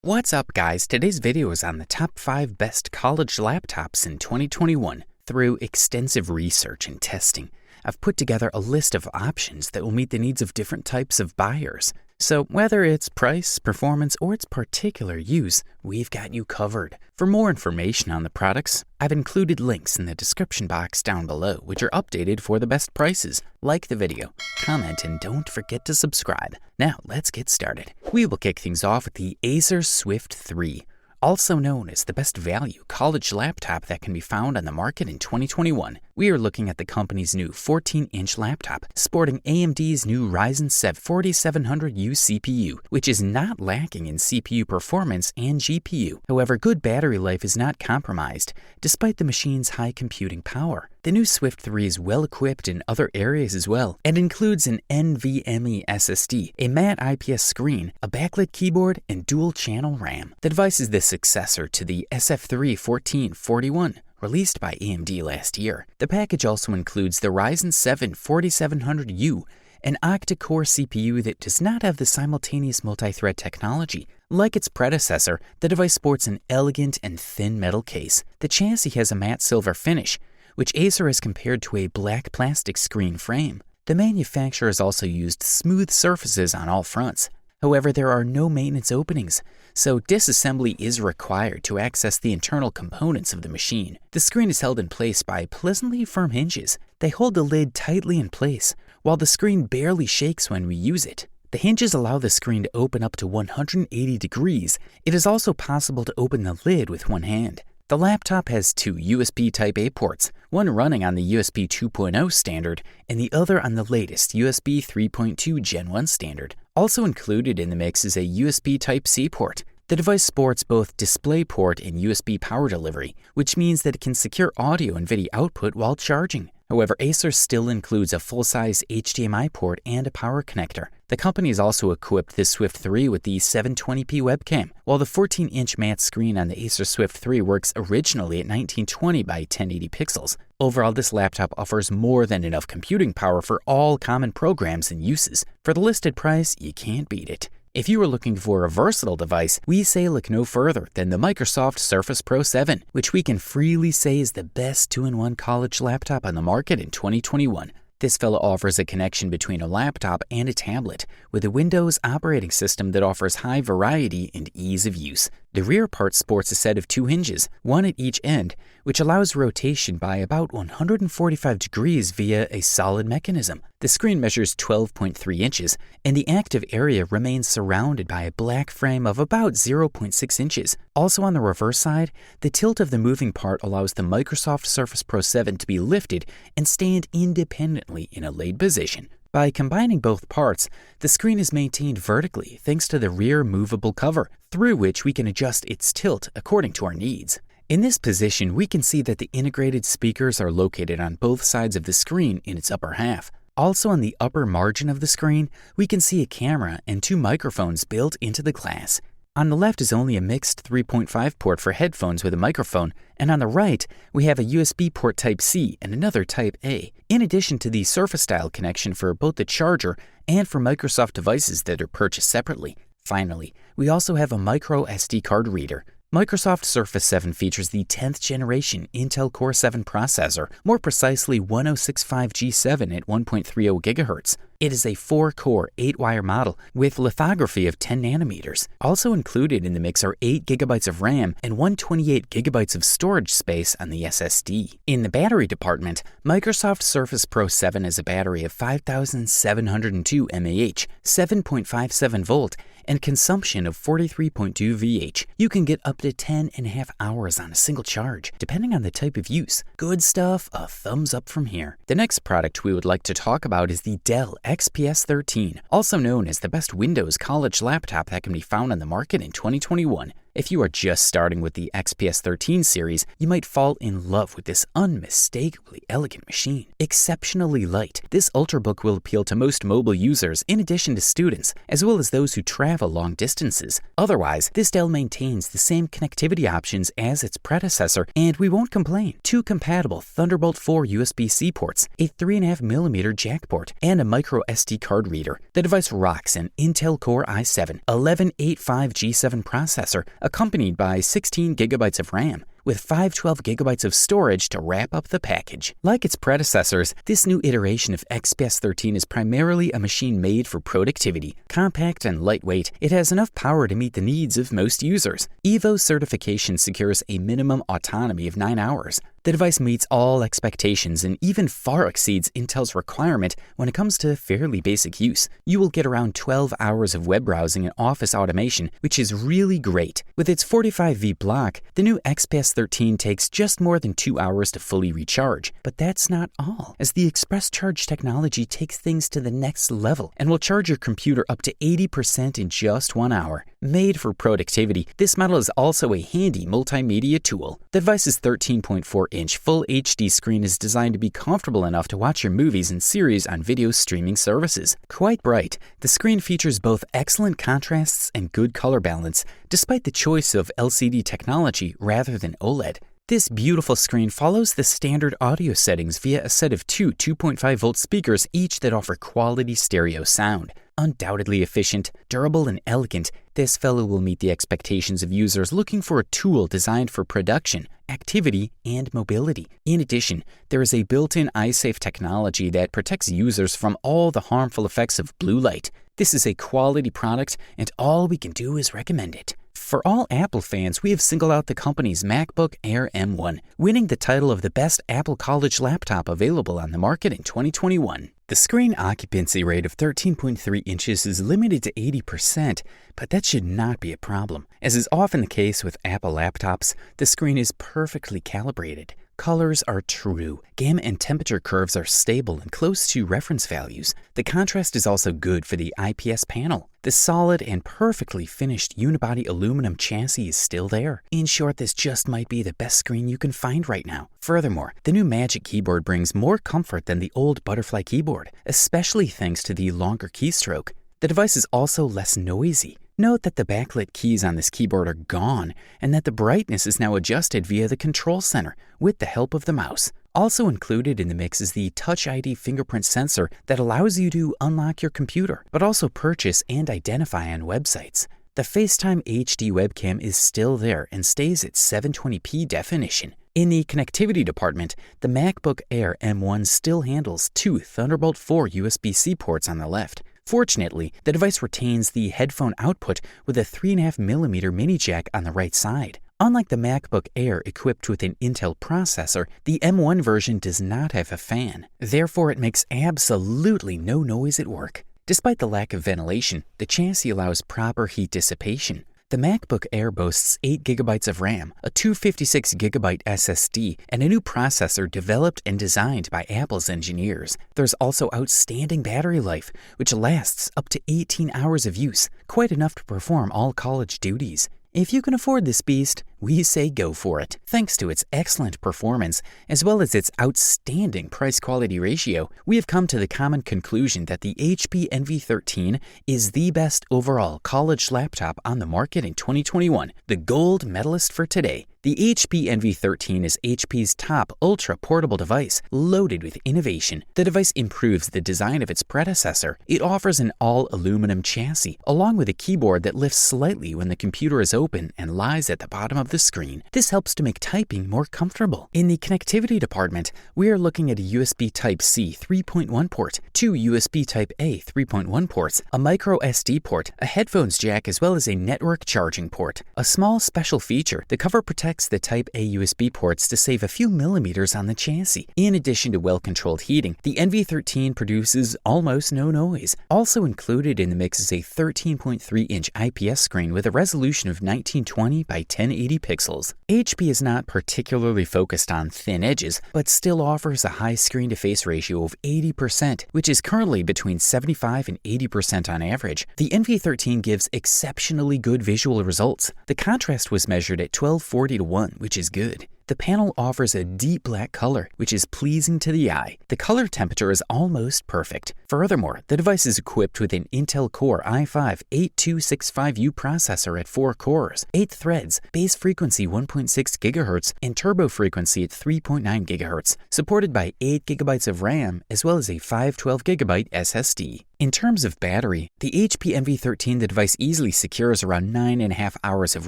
What's up, guys? Today's video is on the top 5 best college laptops in 2021. Through extensive research and testing, I've put together a list of options that will meet the needs of different types of buyers. So whether it's price, performance, or its particular use, we've got you covered. For more information on the products, I've included links in the description box down below, which are updated for the best prices. Like the video, comment, and don't forget to subscribe. Now, let's get started. We will kick things off with the Acer Swift 3. Also known as the best value college laptop that can be found on the market in 2021. We are looking at the company's new 14-inch laptop, sporting AMD's new Ryzen 7 4700U CPU, which is not lacking in CPU performance and GPU. However, good battery life is not compromised, despite the machine's high computing power. The new Swift 3 is well equipped in other areas as well, and includes an NVMe SSD, a matte IPS screen, a backlit keyboard, and dual-channel RAM. The device is the successor to the SF3 1441, released by AMD last year. The package also includes the Ryzen 7 4700U, an octa-core CPU that does not have the simultaneous multi-thread technology. Like its predecessor, the device sports an elegant and thin metal case. The chassis has a matte silver finish, which Acer has compared to a black plastic screen frame. The manufacturer has also used smooth surfaces on all fronts. However, there are no maintenance openings, so disassembly is required to access the internal components of the machine. The screen is held in place by pleasantly firm hinges. They hold the lid tightly in place, while the screen barely shakes when we use it. The hinges allow the screen to open up to 180 degrees. It is also possible to open the lid with one hand. The laptop has 2 USB Type-A ports, one running on the USB 2.0 standard and the other on the latest USB 3.2 Gen 1 standard. Also included in the mix is a USB Type-C port. The device sports both DisplayPort and USB power delivery, which means that it can secure audio and video output while charging. However, Acer still includes a full-size HDMI port and a power connector. The company has also equipped the Swift 3 with the 720p webcam, while the 14-inch matte screen on the Acer Swift 3 works originally at 1920 by 1080 pixels. Overall, this laptop offers more than enough computing power for all common programs and uses. For the listed price, you can't beat it. If you are looking for a versatile device, we say look no further than the Microsoft Surface Pro 7, which we can freely say is the best 2-in-1 college laptop on the market in 2021. This fella offers a connection between a laptop and a tablet with a Windows operating system that offers high variety and ease of use. The rear part sports a set of 2 hinges, one at each end, which allows rotation by about 145 degrees via a solid mechanism. The screen measures 12.3 inches, and the active area remains surrounded by a black frame of about 0.6 inches. Also on the reverse side, the tilt of the moving part allows the Microsoft Surface Pro 7 to be lifted and stand independently in a laid position. By combining both parts, the screen is maintained vertically thanks to the rear movable cover, through which we can adjust its tilt according to our needs. In this position, we can see that the integrated speakers are located on both sides of the screen in its upper half. Also on the upper margin of the screen, we can see a camera and 2 microphones built into the glass. On the left is only a mixed 3.5 port for headphones with a microphone, and on the right, we have a USB port Type-C and another Type-A, in addition to the Surface-style connection for both the charger and for Microsoft devices that are purchased separately. Finally, we also have a micro SD card reader. Microsoft Surface 7 features the 10th generation Intel Core 7 processor, more precisely 1065G7 at 1.30 GHz. It is a 4-core, 8-wire model with lithography of 10 nanometers. Also included in the mix are 8 GB of RAM and 128 GB of storage space on the SSD. In the battery department, Microsoft Surface Pro 7 has a battery of 5,702 mAh, 7.57 volt, and consumption of 43.2 VH. You can get up to 10.5 hours on a single charge, depending on the type of use. Good stuff, a thumbs up from here. The next product we would like to talk about is the Dell XPS 13, also known as the best Windows college laptop that can be found on the market in 2021. If you are just starting with the XPS 13 series, you might fall in love with this unmistakably elegant machine. Exceptionally light, this Ultrabook will appeal to most mobile users in addition to students, as well as those who travel long distances. Otherwise, this Dell maintains the same connectivity options as its predecessor, and we won't complain. 2 compatible Thunderbolt 4 USB-C ports, a 3.5mm jack port, and a micro SD card reader. The device rocks an Intel Core i7 1185G7 processor, accompanied by 16 GB of RAM, with 512 GB of storage to wrap up the package. Like its predecessors, this new iteration of XPS 13 is primarily a machine made for productivity. Compact and lightweight, it has enough power to meet the needs of most users. EVO certification secures a minimum autonomy of 9 hours. The device meets all expectations and even far exceeds Intel's requirement when it comes to fairly basic use. You will get around 12 hours of web browsing and office automation, which is really great. With its 45V block, the new XPS 13 takes just more than 2 hours to fully recharge. But that's not all, as the Express Charge technology takes things to the next level and will charge your computer up to 80% in just 1 hour. Made for productivity, this model is also a handy multimedia tool. The device's 13.4-inch Full HD screen is designed to be comfortable enough to watch your movies and series on video streaming services. Quite bright, the screen features both excellent contrasts and good color balance, despite the choice of LCD technology rather than OLED. This beautiful screen follows the standard audio settings via a set of two 2.5-volt speakers, each that offer quality stereo sound. Undoubtedly efficient, durable, and elegant, this fellow will meet the expectations of users looking for a tool designed for production, activity, and mobility. In addition, there is a built-in eye-safe technology that protects users from all the harmful effects of blue light. This is a quality product, and all we can do is recommend it. For all Apple fans, we have singled out the company's MacBook Air M1, winning the title of the best Apple college laptop available on the market in 2021. The screen occupancy rate of 13.3 inches is limited to 80%, but that should not be a problem. As is often the case with Apple laptops, the screen is perfectly calibrated. Colors are true. Gamma and temperature curves are stable and close to reference values. The contrast is also good for the IPS panel. The solid and perfectly finished unibody aluminum chassis is still there. In short, this just might be the best screen you can find right now. Furthermore, the new Magic Keyboard brings more comfort than the old Butterfly keyboard, especially thanks to the longer keystroke. The device is also less noisy. Note that the backlit keys on this keyboard are gone and that the brightness is now adjusted via the control center with the help of the mouse. Also included in the mix is the Touch ID fingerprint sensor that allows you to unlock your computer, but also purchase and identify on websites. The FaceTime HD webcam is still there and stays at 720p definition. In the connectivity department, the MacBook Air M1 still handles 2 Thunderbolt 4 USB-C ports on the left. Fortunately, the device retains the headphone output with a 3.5mm mini jack on the right side. Unlike the MacBook Air equipped with an Intel processor, the M1 version does not have a fan. Therefore, it makes absolutely no noise at work. Despite the lack of ventilation, the chassis allows proper heat dissipation. The MacBook Air boasts 8 GB of RAM, a 256GB SSD, and a new processor developed and designed by Apple's engineers. There's also outstanding battery life, which lasts up to 18 hours of use, quite enough to perform all college duties. If you can afford this beast, we say go for it. Thanks to its excellent performance, as well as its outstanding price-quality ratio, we have come to the common conclusion that the HP Envy 13 is the best overall college laptop on the market in 2021, the gold medalist for today. The HP Envy 13 is HP's top ultra-portable device, loaded with innovation. The device improves the design of its predecessor. It offers an all-aluminum chassis, along with a keyboard that lifts slightly when the computer is open and lies at the bottom of the screen. This helps to make typing more comfortable. In the connectivity department, we are looking at a USB Type-C 3.1 port, 2 USB Type-A 3.1 ports, a micro SD port, a headphones jack, as well as a network charging port. A small special feature, the cover protects the Type-A USB ports to save a few millimeters on the chassis. In addition to well-controlled heating, the Envy 13 produces almost no noise. Also included in the mix is a 13.3-inch IPS screen with a resolution of 1920 by 1080p. pixels. HP is not particularly focused on thin edges, but still offers a high screen-to-face ratio of 80%, which is currently between 75 and 80% on average. The NV13 gives exceptionally good visual results. The contrast was measured at 1240:1, which is good. The panel offers a deep black color, which is pleasing to the eye. The color temperature is almost perfect. Furthermore, the device is equipped with an Intel Core i5-8265U processor at 4 cores, 8 threads, base frequency 1.6 GHz, and turbo frequency at 3.9 GHz, supported by 8 GB of RAM, as well as a 512 GB SSD. In terms of battery, the HP NV13 device easily secures around 9.5 hours of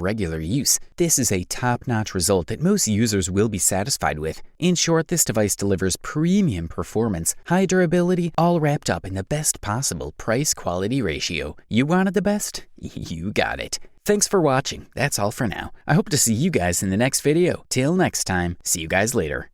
regular use. This is a top-notch result that most users will be satisfied with. In short, this device delivers premium performance, high durability, all wrapped up in the best possible price-quality ratio. You wanted the best? You got it. Thanks for watching. That's all for now. I hope to see you guys in the next video. Till next time, see you guys later.